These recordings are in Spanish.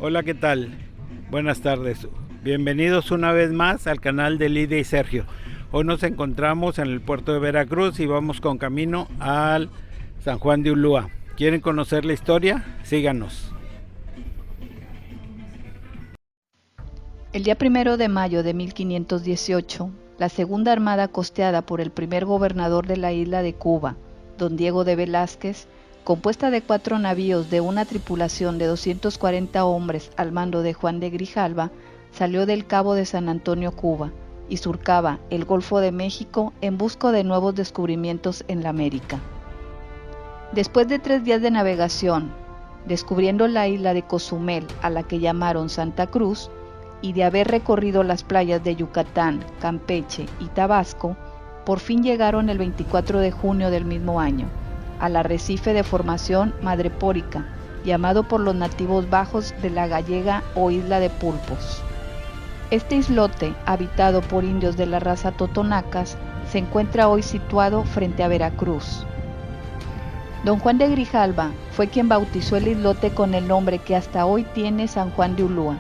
Hola, ¿qué tal? Buenas tardes. Bienvenidos una vez más al canal de Lidia y Sergio. Hoy nos encontramos en el puerto de Veracruz y vamos con camino al San Juan de Ulúa. ¿Quieren conocer la historia? Síganos. El día 1 de mayo de 1518, la Segunda Armada, costeada por el primer gobernador de la isla de Cuba, don Diego de Velázquez, compuesta de 4 navíos de una tripulación de 240 hombres al mando de Juan de Grijalva, salió del Cabo de San Antonio, Cuba, y surcaba el Golfo de México en busca de nuevos descubrimientos en la América. Después de 3 días de navegación, descubriendo la isla de Cozumel, a la que llamaron Santa Cruz, y de haber recorrido las playas de Yucatán, Campeche y Tabasco, por fin llegaron el 24 de junio del mismo año, al arrecife de formación madrepórica, llamado por los nativos bajos de la Gallega o Isla de Pulpos. Este islote, habitado por indios de la raza totonacas, se encuentra hoy situado frente a Veracruz. Don Juan de Grijalva fue quien bautizó el islote con el nombre que hasta hoy tiene San Juan de Ulúa,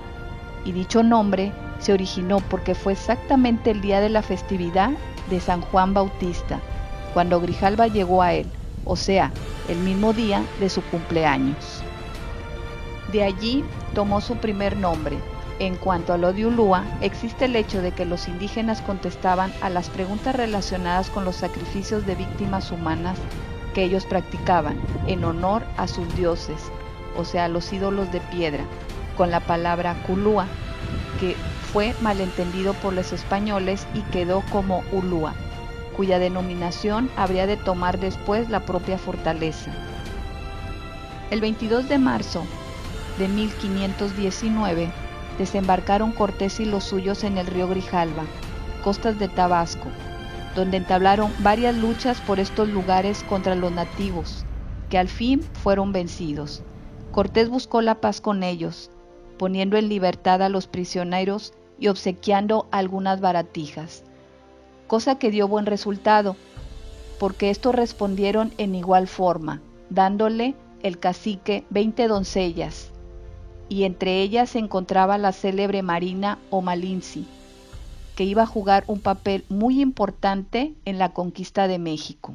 y dicho nombre se originó porque fue exactamente el día de la festividad de San Juan Bautista, cuando Grijalva llegó a él, o sea, el mismo día de su cumpleaños. De allí tomó su primer nombre. En cuanto a lo de Ulúa, existe el hecho de que los indígenas contestaban a las preguntas relacionadas con los sacrificios de víctimas humanas que ellos practicaban en honor a sus dioses, o sea, los ídolos de piedra, con la palabra culúa, que fue malentendido por los españoles y quedó como Ulúa, cuya denominación habría de tomar después la propia fortaleza. El 22 de marzo de 1519 desembarcaron Cortés y los suyos en el río Grijalva, costas de Tabasco, donde entablaron varias luchas por estos lugares contra los nativos, que al fin fueron vencidos. Cortés buscó la paz con ellos, poniendo en libertad a los prisioneros y obsequiando algunas baratijas, cosa que dio buen resultado, porque estos respondieron en igual forma, dándole el cacique 20 doncellas, y entre ellas se encontraba la célebre Marina o Malinci, que iba a jugar un papel muy importante en la conquista de México.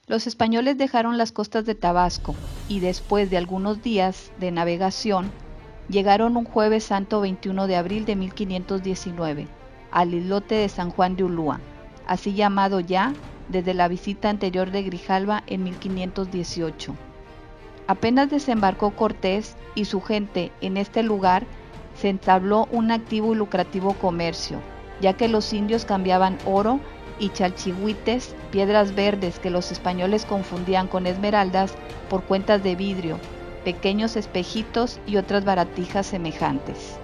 Los españoles dejaron las costas de Tabasco y después de algunos días de navegación, llegaron un jueves santo 21 de abril de 1519 al islote de San Juan de Ulúa, así llamado ya desde la visita anterior de Grijalva en 1518. Apenas desembarcó Cortés y su gente en este lugar, se entabló un activo y lucrativo comercio, ya que los indios cambiaban oro y chalchihuites, piedras verdes que los españoles confundían con esmeraldas, por cuentas de vidrio, pequeños espejitos y otras baratijas semejantes.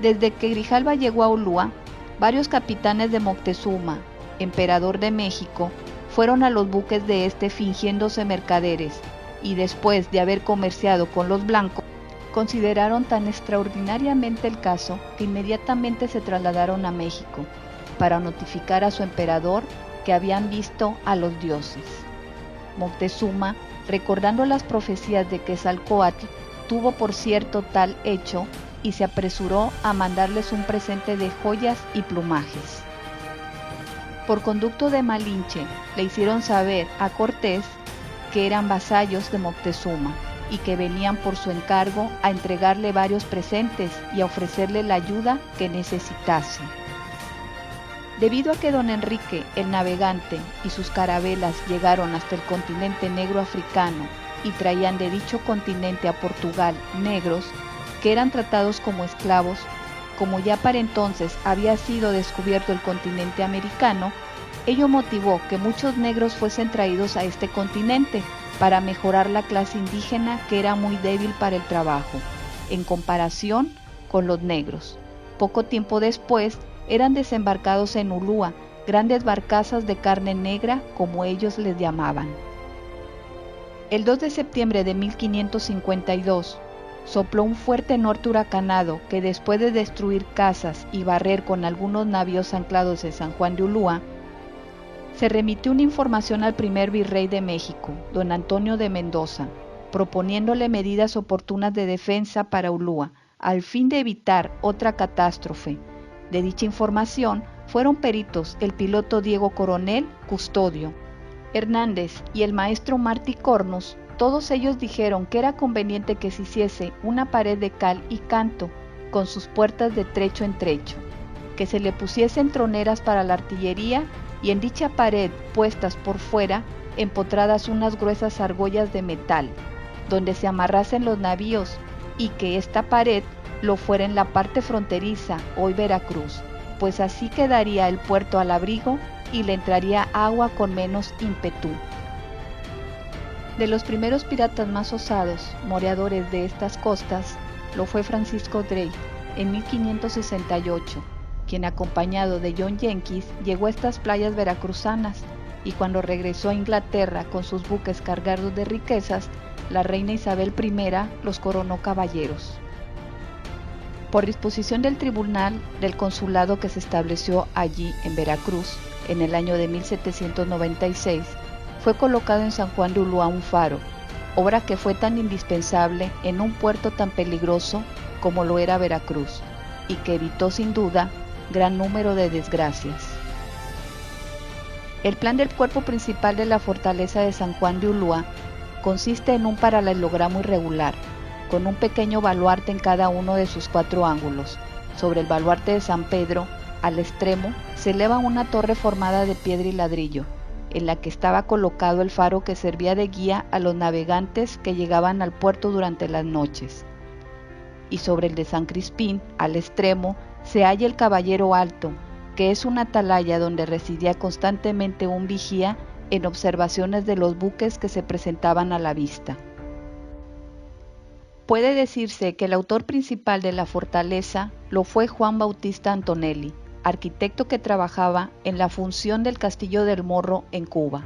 Desde que Grijalva llegó a Ulúa, varios capitanes de Moctezuma, emperador de México, fueron a los buques de este fingiéndose mercaderes, y después de haber comerciado con los blancos, consideraron tan extraordinariamente el caso que inmediatamente se trasladaron a México para notificar a su emperador que habían visto a los dioses. Moctezuma, recordando las profecías de Quetzalcóatl, tuvo por cierto tal hecho y se apresuró a mandarles un presente de joyas y plumajes. Por conducto de Malinche, le hicieron saber a Cortés que eran vasallos de Moctezuma y que venían por su encargo a entregarle varios presentes y a ofrecerle la ayuda que necesitase. Debido a que don Enrique, el navegante, y sus carabelas llegaron hasta el continente negro africano y traían de dicho continente a Portugal negros, que eran tratados como esclavos, como ya para entonces había sido descubierto el continente americano, ello motivó que muchos negros fuesen traídos a este continente para mejorar la clase indígena, que era muy débil para el trabajo, en comparación con los negros. Poco tiempo después eran desembarcados en Ulúa grandes barcazas de carne negra, como ellos les llamaban. El 2 de septiembre de 1552 sopló un fuerte norte huracanado que, después de destruir casas y barrer con algunos navíos anclados en San Juan de Ulúa, se remitió una información al primer virrey de México, don Antonio de Mendoza, proponiéndole medidas oportunas de defensa para Ulúa, al fin de evitar otra catástrofe. De dicha información fueron peritos el piloto Diego Coronel, custodio, Hernández y el maestro Martí Cornos. Todos ellos dijeron que era conveniente que se hiciese una pared de cal y canto con sus puertas de trecho en trecho, que se le pusiesen troneras para la artillería y en dicha pared, puestas por fuera, empotradas unas gruesas argollas de metal, donde se amarrasen los navíos, y que esta pared lo fuera en la parte fronteriza, hoy Veracruz, pues así quedaría el puerto al abrigo y le entraría agua con menos ímpetu. De los primeros piratas más osados, moradores de estas costas, lo fue Francisco Drake en 1568, quien acompañado de John Jenkins llegó a estas playas veracruzanas, y cuando regresó a Inglaterra con sus buques cargados de riquezas, la reina Isabel I los coronó caballeros. Por disposición del tribunal del consulado que se estableció allí en Veracruz, en el año de 1796, fue colocado en San Juan de Ulúa un faro, obra que fue tan indispensable en un puerto tan peligroso como lo era Veracruz, y que evitó sin duda gran número de desgracias. El plan del cuerpo principal de la fortaleza de San Juan de Ulúa consiste en un paralelogramo irregular, con un pequeño baluarte en cada uno de sus 4 ángulos. Sobre el baluarte de San Pedro, al extremo, se eleva una torre formada de piedra y ladrillo, en la que estaba colocado el faro que servía de guía a los navegantes que llegaban al puerto durante las noches. Y sobre el de San Crispín, al extremo, se halla el Caballero Alto, que es una atalaya donde residía constantemente un vigía en observaciones de los buques que se presentaban a la vista. Puede decirse que el autor principal de la fortaleza lo fue Juan Bautista Antonelli, arquitecto que trabajaba en la función del Castillo del Morro en Cuba.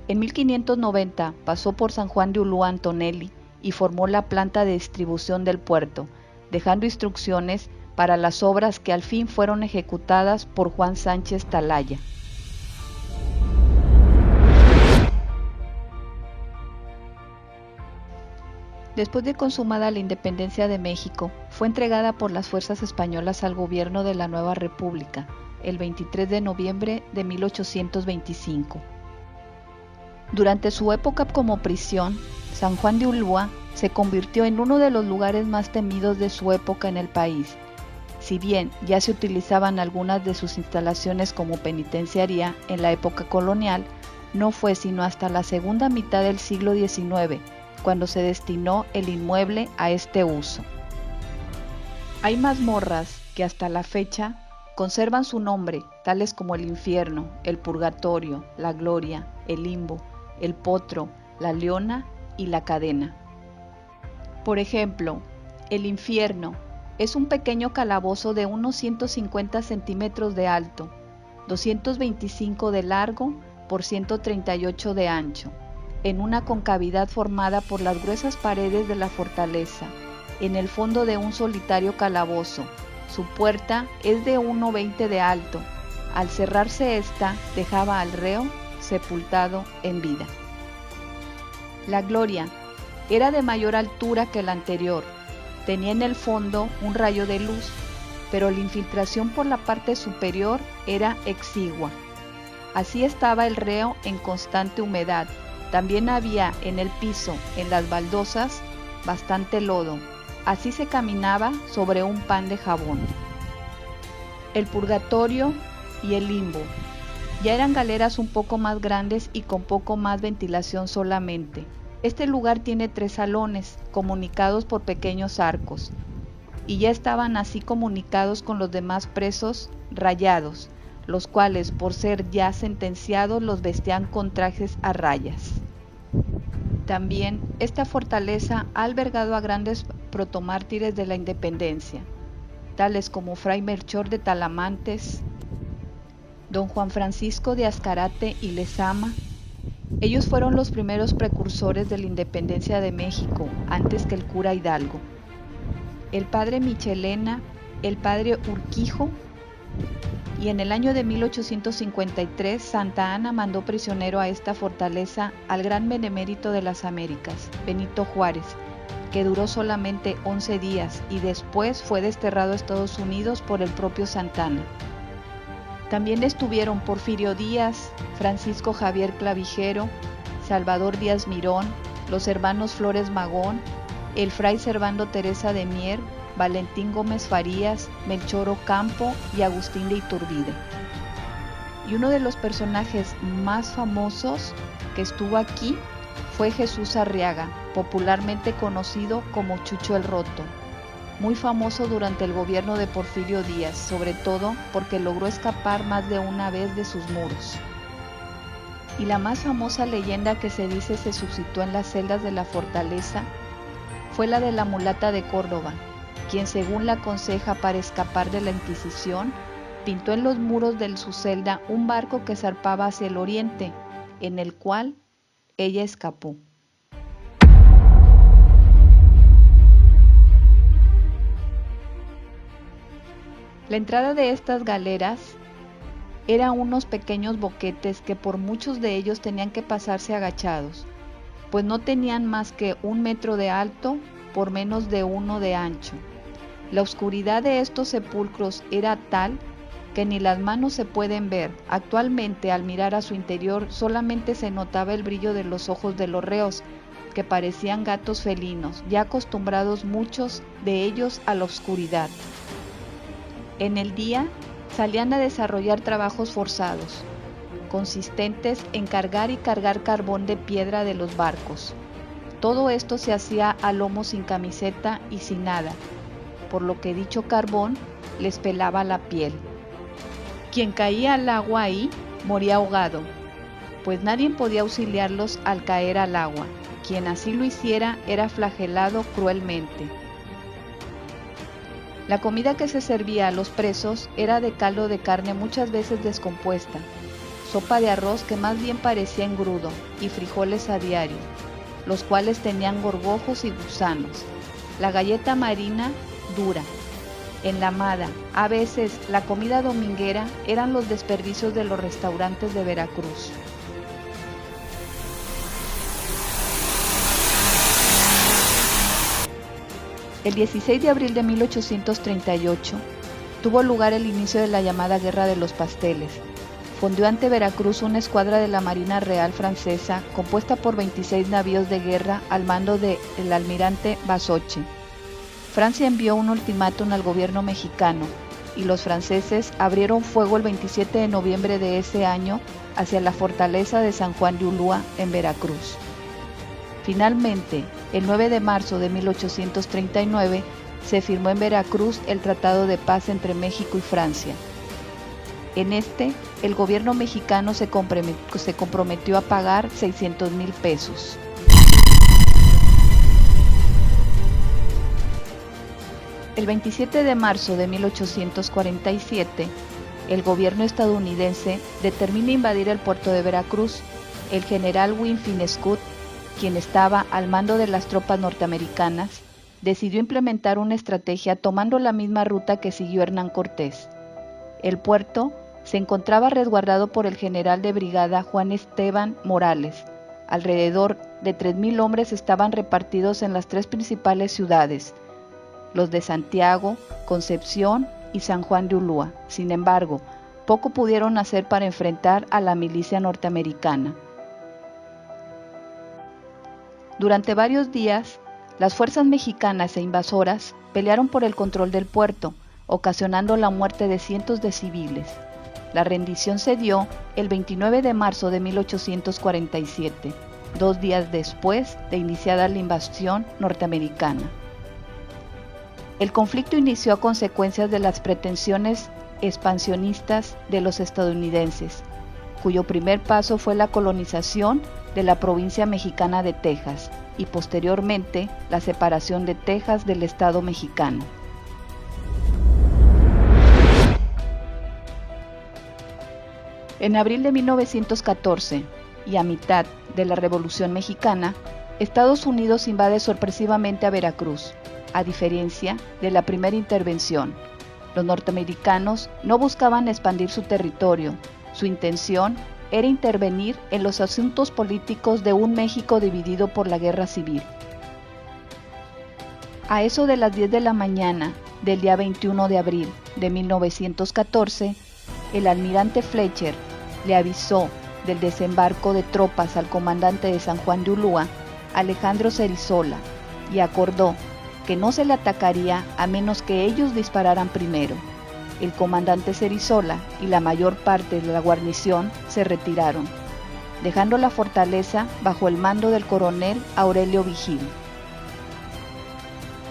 En 1590 pasó por San Juan de Ulúa Antonelli y formó la planta de distribución del puerto, dejando instrucciones para las obras que al fin fueron ejecutadas por Juan Sánchez Talaya. Después de consumada la independencia de México, fue entregada por las fuerzas españolas al gobierno de la nueva república, el 23 de noviembre de 1825. Durante su época como prisión, San Juan de Ulúa se convirtió en uno de los lugares más temidos de su época en el país. Si bien ya se utilizaban algunas de sus instalaciones como penitenciaría en la época colonial, no fue sino hasta la segunda mitad del siglo XIX, cuando se destinó el inmueble a este uso. Hay mazmorras que hasta la fecha conservan su nombre, tales como el infierno, el purgatorio, la gloria, el limbo, el potro, la leona y la cadena. Por ejemplo, el infierno es un pequeño calabozo de unos 150 centímetros de alto, 225 de largo por 138 de ancho, en una concavidad formada por las gruesas paredes de la fortaleza, en el fondo de un solitario calabozo. Su puerta es de 1,20 de alto. Al cerrarse esta, dejaba al reo sepultado en vida. La gloria era de mayor altura que la anterior. Tenía en el fondo un rayo de luz, pero la infiltración por la parte superior era exigua. Así estaba el reo en constante humedad. También había en el piso, en las baldosas, bastante lodo. Así se caminaba sobre un pan de jabón. El purgatorio y el limbo ya eran galeras un poco más grandes y con poco más ventilación solamente. Este lugar tiene 3 salones, comunicados por pequeños arcos, y ya estaban así comunicados con los demás presos rayados, los cuales, por ser ya sentenciados, los vestían con trajes a rayas. También esta fortaleza ha albergado a grandes protomártires de la independencia, tales como Fray Melchor de Talamantes, don Juan Francisco de Azcárate y Lezama. Ellos fueron los primeros precursores de la independencia de México, antes que el cura Hidalgo. El padre Michelena, el padre Urquijo Y en el año de 1853 Santa Anna mandó prisionero a esta fortaleza al gran benemérito de las Américas, Benito Juárez, que duró solamente 11 días y después fue desterrado a Estados Unidos por el propio Santa Anna. También estuvieron Porfirio Díaz, Francisco Javier Clavijero, Salvador Díaz Mirón, los hermanos Flores Magón, el fray Servando Teresa de Mier, Valentín Gómez Farías, Melchor Ocampo y Agustín de Iturbide. Y uno de los personajes más famosos que estuvo aquí fue Jesús Arriaga, popularmente conocido como Chucho el Roto, muy famoso durante el gobierno de Porfirio Díaz, sobre todo porque logró escapar más de una vez de sus muros. Y la más famosa leyenda que se dice se suscitó en las celdas de la fortaleza fue la de la mulata de Córdoba, quien, según la aconseja para escapar de la Inquisición, pintó en los muros de su celda un barco que zarpaba hacia el oriente, en el cual ella escapó. La entrada de estas galeras eran unos pequeños boquetes que por muchos de ellos tenían que pasarse agachados, pues no tenían más que 1 metro de alto por menos de 1 de ancho. La oscuridad de estos sepulcros era tal que ni las manos se pueden ver. Actualmente, al mirar a su interior, solamente se notaba el brillo de los ojos de los reos, que parecían gatos felinos, ya acostumbrados muchos de ellos a la oscuridad. En el día, salían a desarrollar trabajos forzados, consistentes en cargar y cargar carbón de piedra de los barcos. Todo esto se hacía a lomo sin camiseta y sin nada, por lo que dicho carbón les pelaba la piel. Quien caía al agua ahí moría ahogado, pues nadie podía auxiliarlos al caer al agua. Quien así lo hiciera era flagelado cruelmente. La comida que se servía a los presos era de caldo de carne muchas veces descompuesta, sopa de arroz que más bien parecía engrudo y frijoles a diario, los cuales tenían gorgojos y gusanos. La galleta marina dura, enlamada. A veces la comida dominguera eran los desperdicios de los restaurantes de Veracruz. El 16 de abril de 1838 tuvo lugar el inicio de la llamada Guerra de los Pasteles. Fondeó ante Veracruz una escuadra de la Marina Real Francesa compuesta por 26 navíos de guerra al mando del almirante Bazoche. Francia envió un ultimátum al gobierno mexicano y los franceses abrieron fuego el 27 de noviembre de ese año hacia la fortaleza de San Juan de Ulúa en Veracruz. Finalmente, el 9 de marzo de 1839 se firmó en Veracruz el Tratado de Paz entre México y Francia. En este, el gobierno mexicano se comprometió a pagar 600,000 pesos. El 27 de marzo de 1847, el gobierno estadounidense determina invadir el puerto de Veracruz. El general Winfield Scott, quien estaba al mando de las tropas norteamericanas, decidió implementar una estrategia tomando la misma ruta que siguió Hernán Cortés. El puerto se encontraba resguardado por el general de brigada Juan Esteban Morales. Alrededor de 3,000 hombres estaban repartidos en las 3 principales ciudades, los de Santiago, Concepción y San Juan de Ulúa. Sin embargo, poco pudieron hacer para enfrentar a la milicia norteamericana. Durante varios días, las fuerzas mexicanas e invasoras pelearon por el control del puerto, ocasionando la muerte de cientos de civiles. La rendición se dio el 29 de marzo de 1847, 2 días después de iniciada la invasión norteamericana. El conflicto inició a consecuencias de las pretensiones expansionistas de los estadounidenses, cuyo primer paso fue la colonización de la provincia mexicana de Texas y posteriormente la separación de Texas del Estado mexicano. En abril de 1914, y a mitad de la Revolución Mexicana, Estados Unidos invade sorpresivamente a Veracruz, a diferencia de la primera intervención. Los norteamericanos no buscaban expandir su territorio, su intención era intervenir en los asuntos políticos de un México dividido por la guerra civil. A eso de las 10 de la mañana del día 21 de abril de 1914, el almirante Fletcher le avisó del desembarco de tropas al comandante de San Juan de Ulúa, Alejandro Cerizola, y acordó que no se le atacaría a menos que ellos dispararan primero. El comandante Cerizola y la mayor parte de la guarnición se retiraron, dejando la fortaleza bajo el mando del coronel Aurelio Vigil.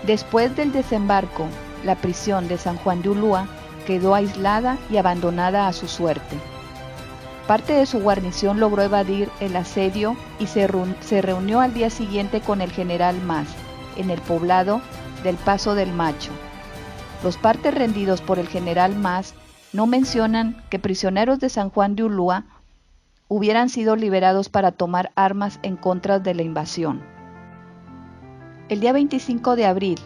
Después del desembarco, la prisión de San Juan de Ulúa quedó aislada y abandonada a su suerte. Parte de su guarnición logró evadir el asedio y se reunió al día siguiente con el general Mas en el poblado del Paso del Macho. Los partes rendidos por el general Mas no mencionan que prisioneros de San Juan de Ulúa hubieran sido liberados para tomar armas en contra de la invasión. El día 25 de abril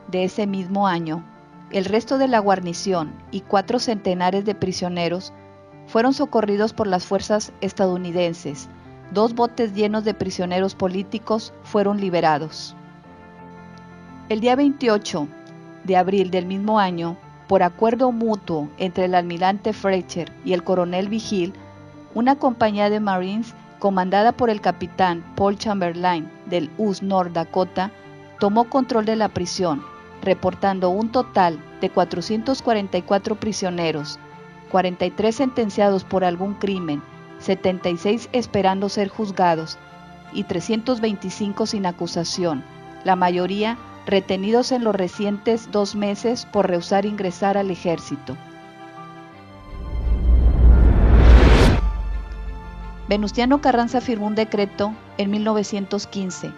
de ese mismo año, el resto de la guarnición y 4 centenares de prisioneros fueron socorridos por las fuerzas estadounidenses. 2 botes llenos de prisioneros políticos fueron liberados. El día 28 de abril del mismo año, por acuerdo mutuo entre el almirante Fletcher y el coronel Vigil, una compañía de Marines comandada por el capitán Paul Chamberlain del US North Dakota tomó control de la prisión, reportando un total de 444 prisioneros, 43 sentenciados por algún crimen, 76 esperando ser juzgados y 325 sin acusación, la mayoría retenidos en los recientes 2 meses por rehusar ingresar al ejército. Venustiano Carranza firmó un decreto en 1915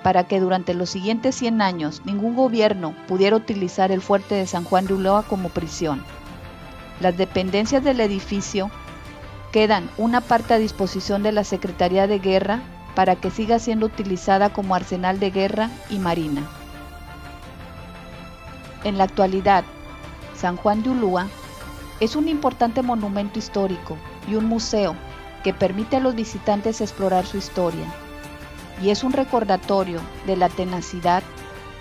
para que durante los siguientes 100 años ningún gobierno pudiera utilizar el fuerte de San Juan de Ulúa como prisión. Las dependencias del edificio quedan una parte a disposición de la Secretaría de Guerra para que siga siendo utilizada como arsenal de guerra y marina. En la actualidad, San Juan de Ulúa es un importante monumento histórico y un museo que permite a los visitantes explorar su historia, y es un recordatorio de la tenacidad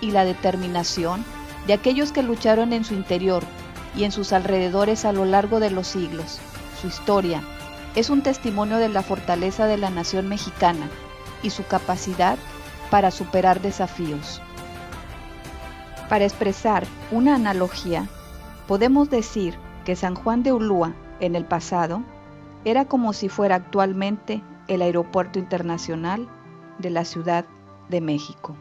y la determinación de aquellos que lucharon en su interior y en sus alrededores a lo largo de los siglos. Su historia es un testimonio de la fortaleza de la nación mexicana y su capacidad para superar desafíos. Para expresar una analogía, podemos decir que San Juan de Ulúa, en el pasado, era como si fuera actualmente el Aeropuerto Internacional de la Ciudad de México.